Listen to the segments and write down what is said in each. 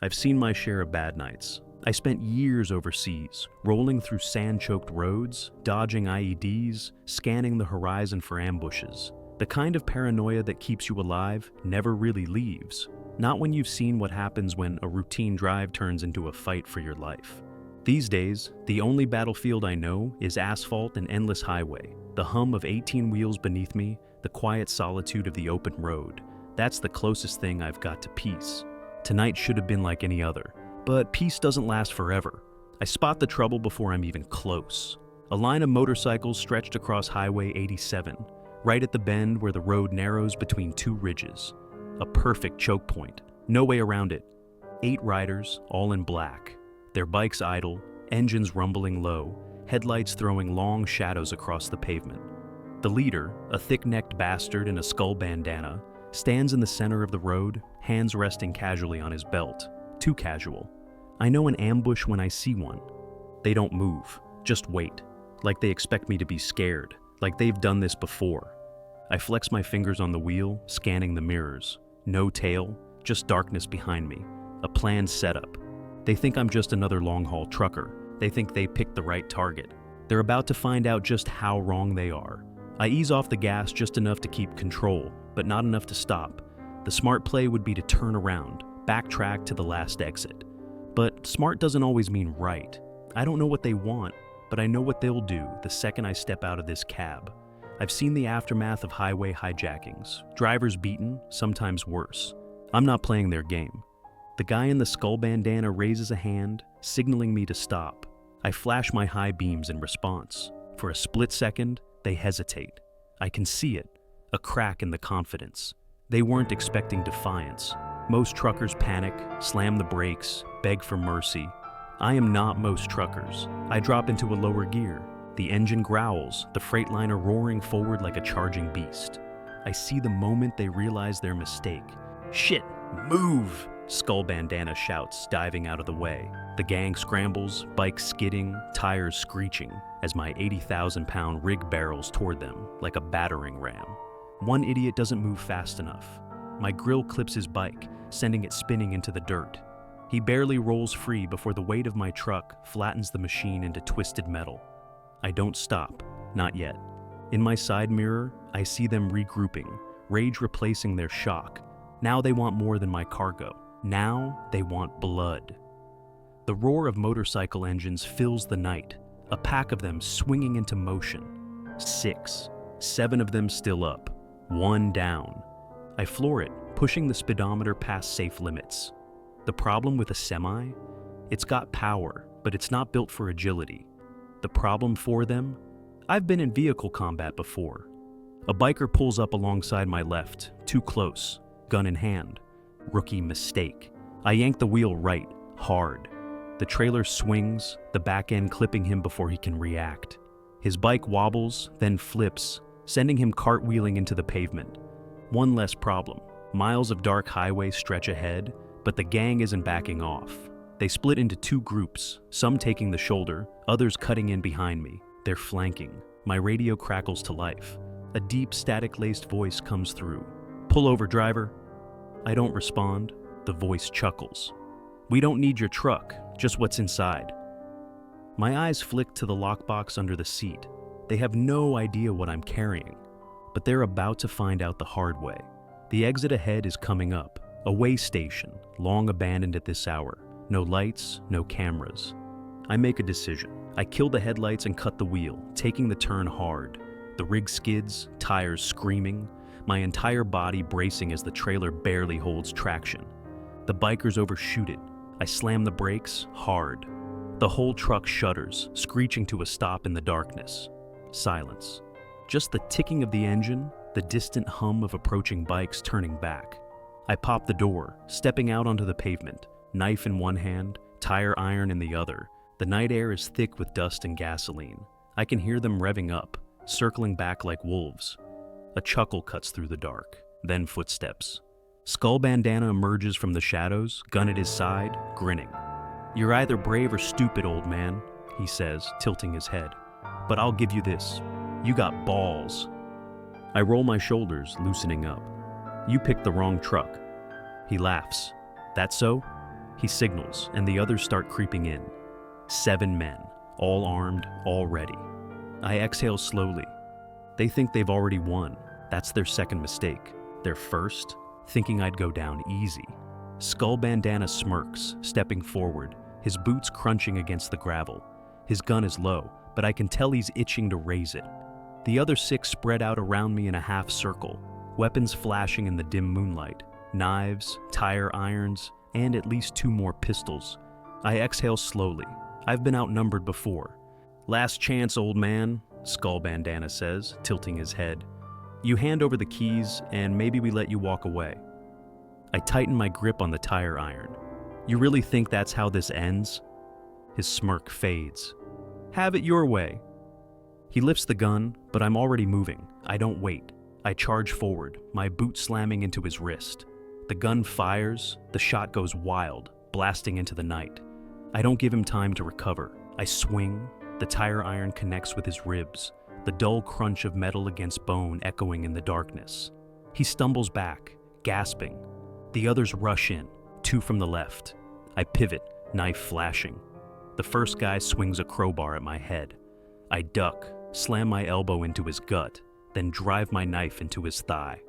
I've seen my share of bad nights. I spent years overseas, rolling through sand-choked roads, dodging IEDs, scanning the horizon for ambushes. The kind of paranoia that keeps you alive never really leaves. Not when you've seen what happens when a routine drive turns into a fight for your life. These days, the only battlefield I know is asphalt and endless highway, the hum of 18 wheels beneath me, the quiet solitude of the open road. That's the closest thing I've got to peace. Tonight should have been like any other, but peace doesn't last forever. I spot the trouble before I'm even close. A line of motorcycles stretched across Highway 87, right at the bend where the road narrows between two ridges. A perfect choke point, no way around it. 8 riders, all in black. Their bikes idle, engines rumbling low, headlights throwing long shadows across the pavement. The leader, a thick-necked bastard in a skull bandana, stands in the center of the road, hands resting casually on his belt. Too casual. I know an ambush when I see one. They don't move, just wait. Like they expect me to be scared, like they've done this before. I flex my fingers on the wheel, scanning the mirrors. No tail, just darkness behind me. A planned setup. They think I'm just another long-haul trucker. They think they picked the right target. They're about to find out just how wrong they are. I ease off the gas just enough to keep control, but not enough to stop. The smart play would be to turn around, backtrack to the last exit. But smart doesn't always mean right. I don't know what they want, but I know what they'll do the second I step out of this cab. I've seen the aftermath of highway hijackings, drivers beaten, sometimes worse. I'm not playing their game. The guy in the skull bandana raises a hand, signaling me to stop. I flash my high beams in response. For a split second, they hesitate. I can see it, a crack in the confidence. They weren't expecting defiance. Most truckers panic, slam the brakes, beg for mercy. I am not most truckers. I drop into a lower gear. The engine growls, the Freightliner roaring forward like a charging beast. I see the moment they realize their mistake. Shit, move! Skull bandana shouts, diving out of the way. The gang scrambles, bikes skidding, tires screeching, as my 80,000-pound rig barrels toward them like a battering ram. One idiot doesn't move fast enough. My grill clips his bike, sending it spinning into the dirt. He barely rolls free before the weight of my truck flattens the machine into twisted metal. I don't stop, not yet. In my side mirror, I see them regrouping, rage replacing their shock. Now they want more than my cargo. Now they want blood. The roar of motorcycle engines fills the night, a pack of them swinging into motion. 6, 7 of them still up, 1 down. I floor it, pushing the speedometer past safe limits. The problem with a semi? It's got power, but it's not built for agility. The problem for them? I've been in vehicle combat before. A biker pulls up alongside my left, too close, gun in hand. Rookie mistake. I yank the wheel right, hard. The trailer swings, the back end clipping him before he can react. His bike wobbles, then flips, sending him cartwheeling into the pavement. One less problem. Miles of dark highway stretch ahead, but the gang isn't backing off. They split into 2 groups, some taking the shoulder, others cutting in behind me. They're flanking. My radio crackles to life. A deep, static-laced voice comes through. "Pull over, driver." I don't respond. The voice chuckles. "We don't need your truck, just what's inside." My eyes flick to the lockbox under the seat. They have no idea what I'm carrying, but they're about to find out the hard way. The exit ahead is coming up, a way station, long abandoned at this hour. No lights, no cameras. I make a decision. I kill the headlights and cut the wheel, taking the turn hard. The rig skids, tires screaming, my entire body bracing as the trailer barely holds traction. The bikers overshoot it. I slam the brakes hard. The whole truck shudders, screeching to a stop in the darkness. Silence. Just the ticking of the engine, the distant hum of approaching bikes turning back. I pop the door, stepping out onto the pavement, knife in one hand, tire iron in the other. The night air is thick with dust and gasoline. I can hear them revving up, circling back like wolves. A chuckle cuts through the dark, then footsteps. Skull bandana emerges from the shadows, gun at his side, grinning. "You're either brave or stupid, old man," he says, tilting his head. "But I'll give you this. You got balls." I roll my shoulders, loosening up. "You picked the wrong truck." He laughs. "That so?" He signals, and the others start creeping in. 7 men, all armed, all ready. I exhale slowly. They think they've already won. That's their second mistake. Their first, thinking I'd go down easy. Skull Bandana smirks, stepping forward, his boots crunching against the gravel. His gun is low, but I can tell he's itching to raise it. The other 6 spread out around me in a half circle, weapons flashing in the dim moonlight, knives, tire irons, and at least 2 more pistols. I exhale slowly. I've been outnumbered before. "Last chance, old man," Skull Bandana says, tilting his head. "You hand over the keys, and maybe we let you walk away." I tighten my grip on the tire iron. "You really think that's how this ends?" His smirk fades. "Have it your way." He lifts the gun, but I'm already moving. I don't wait. I charge forward, my boot slamming into his wrist. The gun fires, the shot goes wild, blasting into the night. I don't give him time to recover. I swing, the tire iron connects with his ribs, the dull crunch of metal against bone echoing in the darkness. He stumbles back, gasping. The others rush in, 2 from the left. I pivot, knife flashing. The first guy swings a crowbar at my head. I duck, slam my elbow into his gut, then drive my knife into his thigh.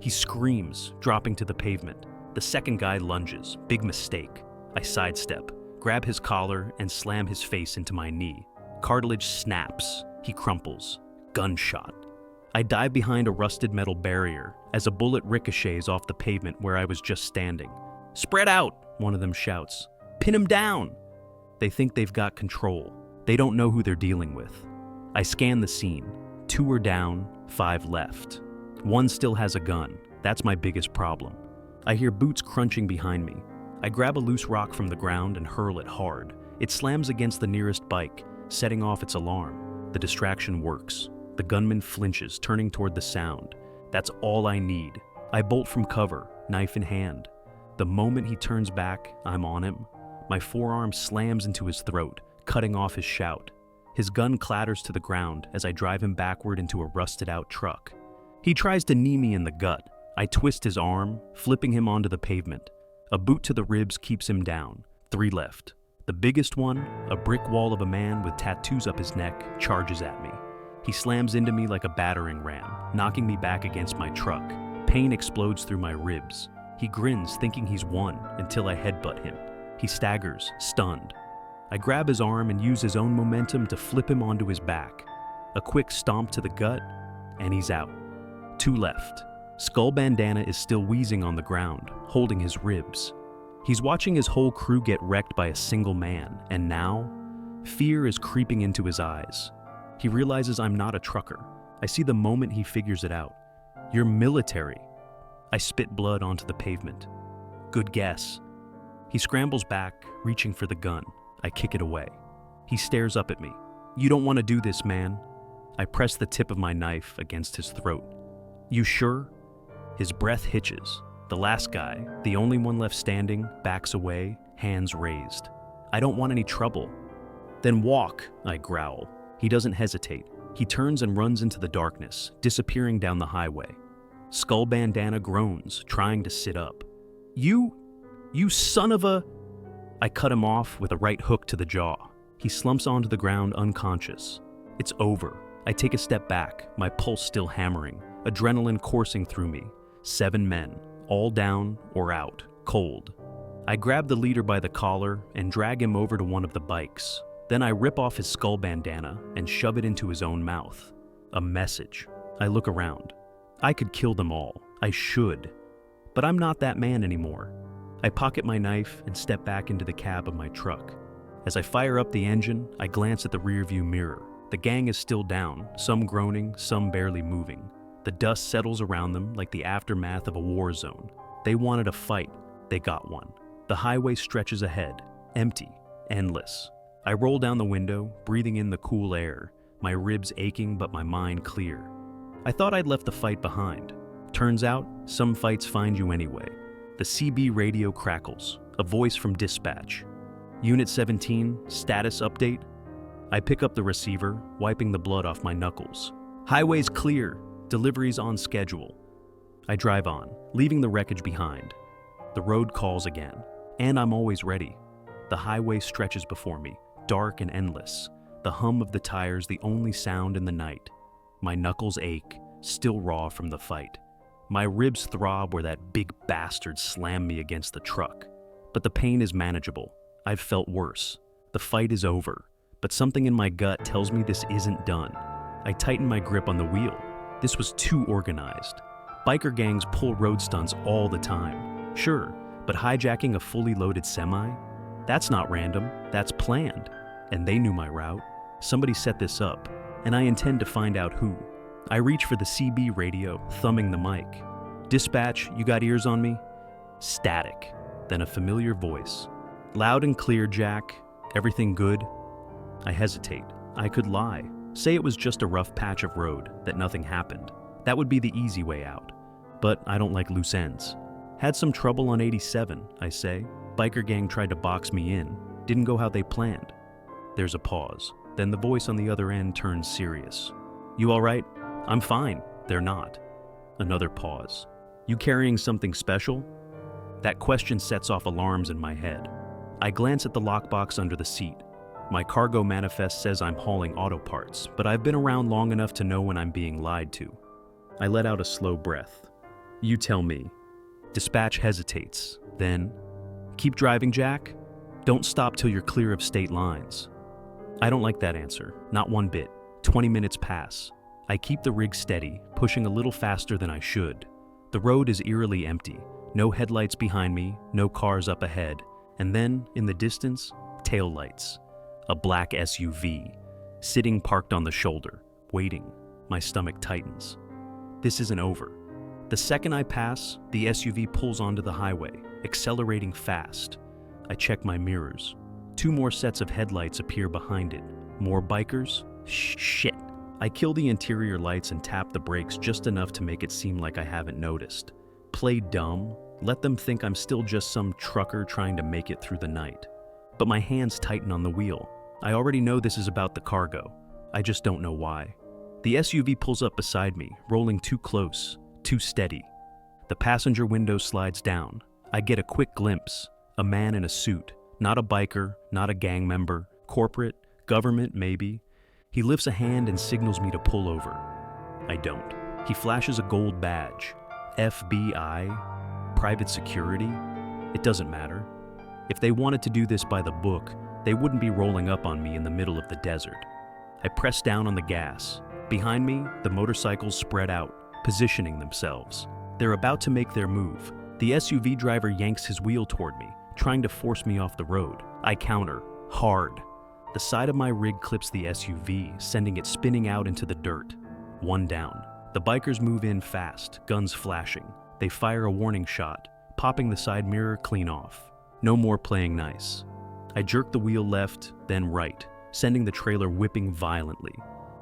He screams, dropping to the pavement. The second guy lunges, big mistake. I sidestep, grab his collar, and slam his face into my knee. Cartilage snaps. He crumples. Gunshot. I dive behind a rusted metal barrier as a bullet ricochets off the pavement where I was just standing. "Spread out," one of them shouts. "Pin him down." They think they've got control. They don't know who they're dealing with. I scan the scene. 2 are down, 5 left. 1 still has a gun. That's my biggest problem. I hear boots crunching behind me. I grab a loose rock from the ground and hurl it hard. It slams against the nearest bike, setting off its alarm. The distraction works. The gunman flinches, turning toward the sound. That's all I need. I bolt from cover, knife in hand. The moment he turns back, I'm on him. My forearm slams into his throat, cutting off his shout. His gun clatters to the ground as I drive him backward into a rusted-out truck. He tries to knee me in the gut. I twist his arm, flipping him onto the pavement. A boot to the ribs keeps him down. 3 left. The biggest one, a brick wall of a man with tattoos up his neck, charges at me. He slams into me like a battering ram, knocking me back against my truck. Pain explodes through my ribs. He grins, thinking he's won, until I headbutt him. He staggers, stunned. I grab his arm and use his own momentum to flip him onto his back. A quick stomp to the gut, and he's out. 2 left. Skull Bandana is still wheezing on the ground, holding his ribs. He's watching his whole crew get wrecked by a single man, and now, fear is creeping into his eyes. He realizes I'm not a trucker. I see the moment he figures it out. "You're military." I spit blood onto the pavement. "Good guess." He scrambles back, reaching for the gun. I kick it away. He stares up at me. "You don't want to do this, man." I press the tip of my knife against his throat. "You sure?" His breath hitches. The last guy, the only one left standing, backs away, hands raised. "I don't want any trouble." "Then walk," I growl. He doesn't hesitate. He turns and runs into the darkness, disappearing down the highway. Skull Bandana groans, trying to sit up. You son of a..." I cut him off with a right hook to the jaw. He slumps onto the ground unconscious. It's over. I take a step back, my pulse still hammering, adrenaline coursing through me. 7 men, all down or out, cold. I grab the leader by the collar and drag him over to one of the bikes. Then I rip off his skull bandana and shove it into his own mouth. A message. I look around. I could kill them all. I should. But I'm not that man anymore. I pocket my knife and step back into the cab of my truck. As I fire up the engine, I glance at the rearview mirror. The gang is still down, some groaning, some barely moving. The dust settles around them like the aftermath of a war zone. They wanted a fight. They got one. The highway stretches ahead, empty, endless. I roll down the window, breathing in the cool air, my ribs aching but my mind clear. I thought I'd left the fight behind. Turns out, some fights find you anyway. The CB radio crackles, a voice from dispatch. "Unit 17, status update." I pick up the receiver, wiping the blood off my knuckles. "Highway's clear, deliveries on schedule." I drive on, leaving the wreckage behind. The road calls again. And I'm always ready. The highway stretches before me, dark and endless. The hum of the tires the only sound in the night. My knuckles ache, still raw from the fight. My ribs throb where that big bastard slammed me against the truck. But the pain is manageable. I've felt worse. The fight is over, but something in my gut tells me this isn't done. I tighten my grip on the wheel. This was too organized. Biker gangs pull road stunts all the time. Sure, but hijacking a fully loaded semi? That's not random, that's planned. And they knew my route. Somebody set this up, and I intend to find out who. I reach for the CB radio, thumbing the mic. "Dispatch, you got ears on me?" Static, then a familiar voice. "Loud and clear, Jack. Everything good?" I hesitate. I could lie. Say it was just a rough patch of road, that nothing happened. That would be the easy way out. But I don't like loose ends. "Had some trouble on 87, I say. Biker gang tried to box me in. Didn't go how they planned." There's a pause. Then the voice on the other end turns serious. "You all right?" "I'm fine." They're not. Another pause. "You carrying something special?" That question sets off alarms in my head. I glance at the lockbox under the seat. My cargo manifest says I'm hauling auto parts, but I've been around long enough to know when I'm being lied to. I let out a slow breath. "You tell me." Dispatch hesitates. Then, "Keep driving, Jack? Don't stop till you're clear of state lines." I don't like that answer, not one bit. 20 minutes pass. I keep the rig steady, pushing a little faster than I should. The road is eerily empty. No headlights behind me, no cars up ahead. And then, in the distance, taillights. A black SUV, sitting parked on the shoulder, waiting. My stomach tightens. This isn't over. The second I pass, the SUV pulls onto the highway, accelerating fast. I check my mirrors. 2 more sets of headlights appear behind it. More bikers? Shit. I kill the interior lights and tap the brakes just enough to make it seem like I haven't noticed. Play dumb. Let them think I'm still just some trucker trying to make it through the night. But my hands tighten on the wheel. I already know this is about the cargo. I just don't know why. The SUV pulls up beside me, rolling too close, too steady. The passenger window slides down. I get a quick glimpse. A man in a suit. Not a biker, not a gang member. Corporate, government, maybe. He lifts a hand and signals me to pull over. I don't. He flashes a gold badge. FBI? Private security? It doesn't matter. If they wanted to do this by the book, they wouldn't be rolling up on me in the middle of the desert. I press down on the gas. Behind me, the motorcycles spread out, positioning themselves. They're about to make their move. The SUV driver yanks his wheel toward me, trying to force me off the road. I counter, hard. The side of my rig clips the SUV, sending it spinning out into the dirt. 1 down. The bikers move in fast, guns flashing. They fire a warning shot, popping the side mirror clean off. No more playing nice. I jerk the wheel left, then right, sending the trailer whipping violently.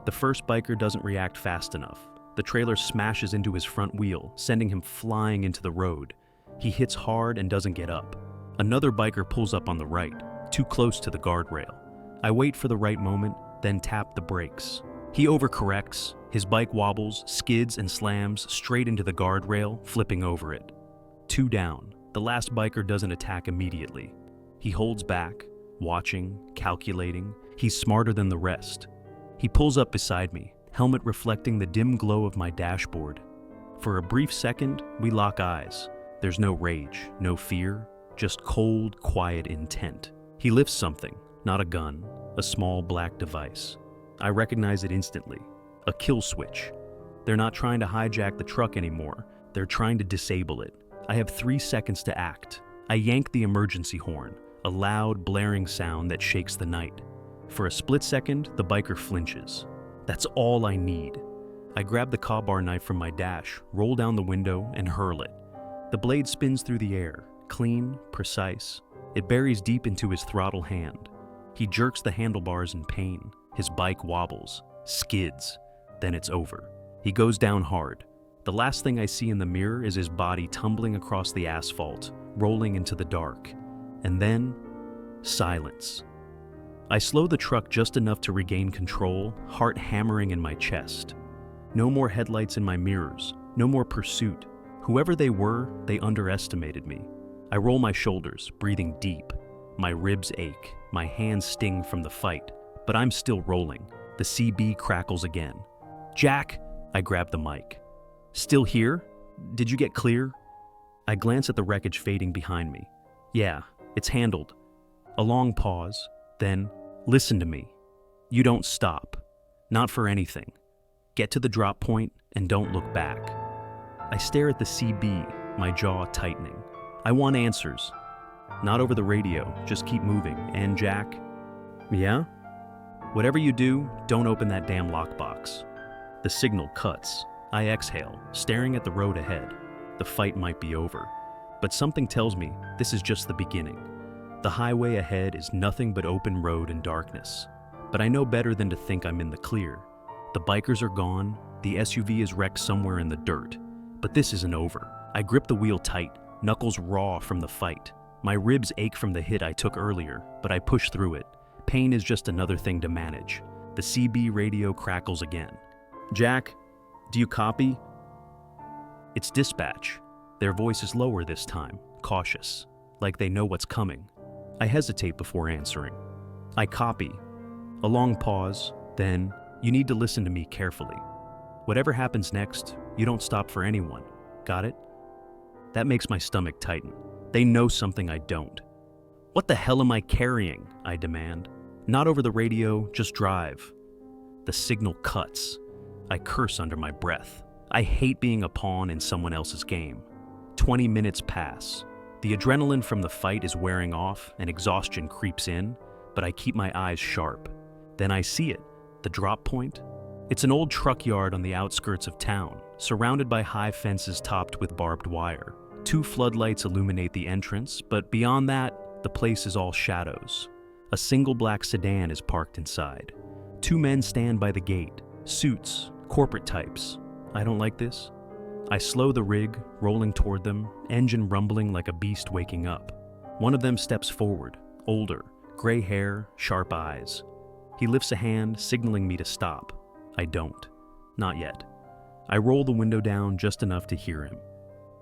The first biker doesn't react fast enough. The trailer smashes into his front wheel, sending him flying into the road. He hits hard and doesn't get up. Another biker pulls up on the right, too close to the guardrail. I wait for the right moment, then tap the brakes. He overcorrects. His bike wobbles, skids, and slams straight into the guardrail, flipping over it. 2 down. The last biker doesn't attack immediately. He holds back, watching, calculating. He's smarter than the rest. He pulls up beside me, helmet reflecting the dim glow of my dashboard. For a brief second, we lock eyes. There's no rage, no fear, just cold, quiet intent. He lifts something, not a gun, a small black device. I recognize it instantly. A kill switch. They're not trying to hijack the truck anymore. They're trying to disable it. I have 3 seconds to act. I yank the emergency horn, a loud, blaring sound that shakes the night. For a split second, the biker flinches. That's all I need. I grab the Ka-Bar knife from my dash, roll down the window, and hurl it. The blade spins through the air, clean, precise. It buries deep into his throttle hand. He jerks the handlebars in pain. His bike wobbles, skids. Then it's over. He goes down hard. The last thing I see in the mirror is his body tumbling across the asphalt, rolling into the dark. And then, silence. I slow the truck just enough to regain control, heart hammering in my chest. No more headlights in my mirrors, no more pursuit. Whoever they were, they underestimated me. I roll my shoulders, breathing deep. My ribs ache, my hands sting from the fight, but I'm still rolling. The CB crackles again. Jack! I grab the mic. Still here? Did you get clear? I glance at the wreckage fading behind me. Yeah, it's handled. A long pause, then, listen to me. You don't stop. Not for anything. Get to the drop point and don't look back. I stare at the CB, my jaw tightening. I want answers. Not over the radio, just keep moving. And Jack? Yeah? Whatever you do, don't open that damn lockbox. The signal cuts. I exhale, staring at the road ahead. The fight might be over, but something tells me this is just the beginning. The highway ahead is nothing but open road and darkness. But I know better than to think I'm in the clear. The bikers are gone, the SUV is wrecked somewhere in the dirt. But this isn't over. I grip the wheel tight, knuckles raw from the fight. My ribs ache from the hit I took earlier, but I push through it. Pain is just another thing to manage. The CB radio crackles again. Jack, do you copy? It's dispatch. Their voice is lower this time, cautious, like they know what's coming. I hesitate before answering. I copy. A long pause, then, you need to listen to me carefully. Whatever happens next, you don't stop for anyone. Got it? That makes my stomach tighten. They know something I don't. What the hell am I carrying? I demand. Not over the radio, just drive. The signal cuts. I curse under my breath. I hate being a pawn in someone else's game. 20 minutes pass. The adrenaline from the fight is wearing off and exhaustion creeps in, but I keep my eyes sharp. Then I see it, the drop point. It's an old truck yard on the outskirts of town, surrounded by high fences topped with barbed wire. 2 floodlights illuminate the entrance, but beyond that, the place is all shadows. A single black sedan is parked inside. 2 men stand by the gate, suits, corporate types. I don't like this. I slow the rig, rolling toward them, engine rumbling like a beast waking up. One of them steps forward, older, gray hair, sharp eyes. He lifts a hand, signaling me to stop. I don't. Not yet. I roll the window down just enough to hear him.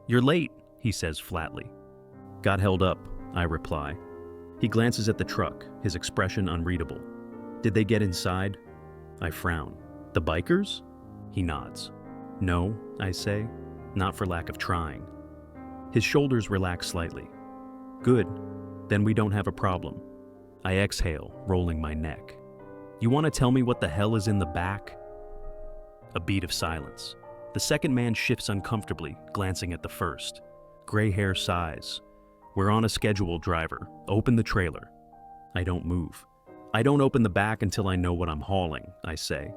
You're late, he says flatly. Got held up, I reply. He glances at the truck, his expression unreadable. Did they get inside? I frown. The bikers? He nods. No, I say, not for lack of trying. His shoulders relax slightly. Good, then we don't have a problem. I exhale, rolling my neck. You want to tell me what the hell is in the back? A beat of silence. The second man shifts uncomfortably, glancing at the first. Gray hair sighs. We're on a schedule, driver. Open the trailer. I don't move. I don't open the back until I know what I'm hauling, I say.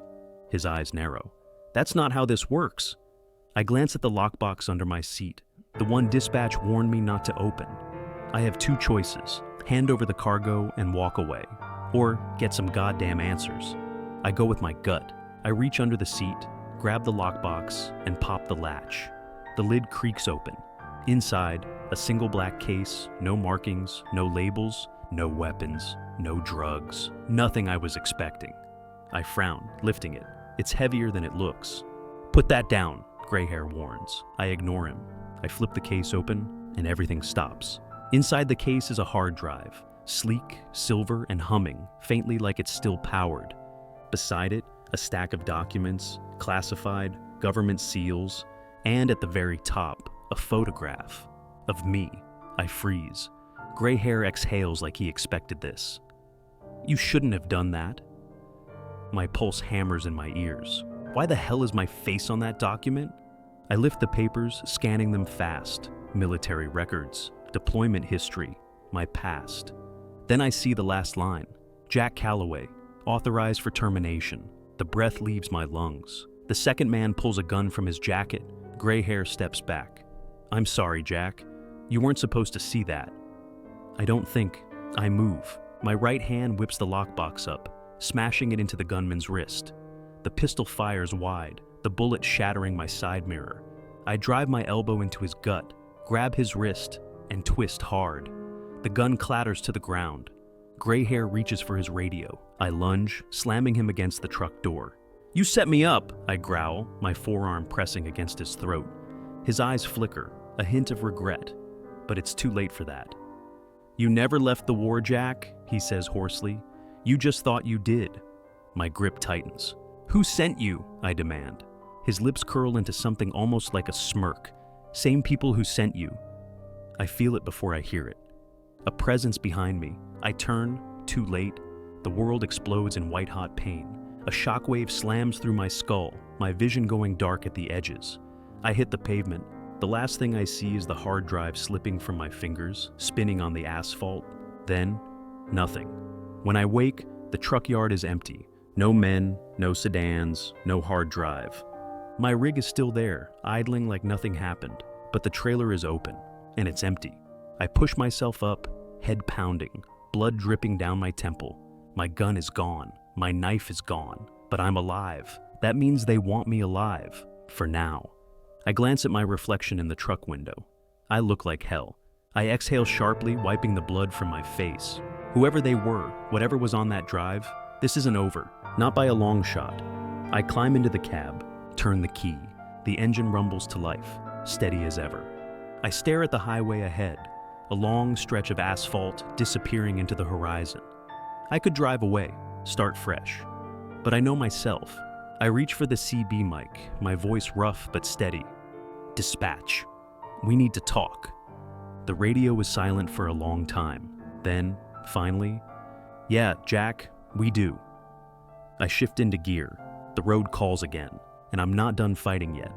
His eyes narrow. That's not how this works. I glance at the lockbox under my seat, the one dispatch warned me not to open. I have 2 choices, hand over the cargo and walk away, or get some goddamn answers. I go with my gut. I reach under the seat, grab the lockbox, and pop the latch. The lid creaks open. Inside, a single black case, no markings, no labels, no weapons, no drugs, nothing I was expecting. I frown, lifting it. It's heavier than it looks. Put that down, gray hair warns. I ignore him. I flip the case open, and everything stops. Inside the case is a hard drive, sleek, silver, and humming, faintly like it's still powered. Beside it, a stack of documents, classified, government seals, and at the very top, a photograph of me. I freeze. Gray hair exhales like he expected this. You shouldn't have done that. My pulse hammers in my ears. Why the hell is my face on that document? I lift the papers, scanning them fast. Military records, deployment history, my past. Then I see the last line. Jack Calloway, authorized for termination. The breath leaves my lungs. The second man pulls a gun from his jacket. Gray hair steps back. I'm sorry, Jack. You weren't supposed to see that. I don't think. I move. My right hand whips the lockbox up, smashing it into the gunman's wrist. The pistol fires wide, the bullet shattering my side mirror. I drive my elbow into his gut, grab his wrist, and twist hard. The gun clatters to the ground. Gray hair reaches for his radio. I lunge, slamming him against the truck door. You set me up, I growl, my forearm pressing against his throat. His eyes flicker, a hint of regret. but it's too late for that. "You never left the war, Jack," he says hoarsely. "You just thought you did." My grip tightens. "Who sent you?" I demand. His lips curl into something almost like a smirk. "Same people who sent you." I feel it before I hear it. A presence behind me. I turn, too late. The world explodes in white-hot pain. A shockwave slams through my skull, my vision going dark at the edges. I hit the pavement. The last thing I see is the hard drive slipping from my fingers, spinning on the asphalt. Then, nothing. When I wake, the truck yard is empty. No men, no sedans, no hard drive. My rig is still there, idling like nothing happened, but the trailer is open, and it's empty. I push myself up, head pounding, blood dripping down my temple. My gun is gone, my knife is gone, but I'm alive. That means they want me alive, for now. I glance at my reflection in the truck window. I look like hell. I exhale sharply, wiping the blood from my face. Whoever they were, whatever was on that drive, this isn't over, not by a long shot. I climb into the cab, turn the key. The engine rumbles to life, steady as ever. I stare at the highway ahead, a long stretch of asphalt disappearing into the horizon. I could drive away, start fresh. But I know myself. I reach for the CB mic, my voice rough but steady. "Dispatch. We need to talk." The radio was silent for a long time. Then, finally, "Yeah, Jack, we do." I shift into gear. The road calls again, and I'm not done fighting yet.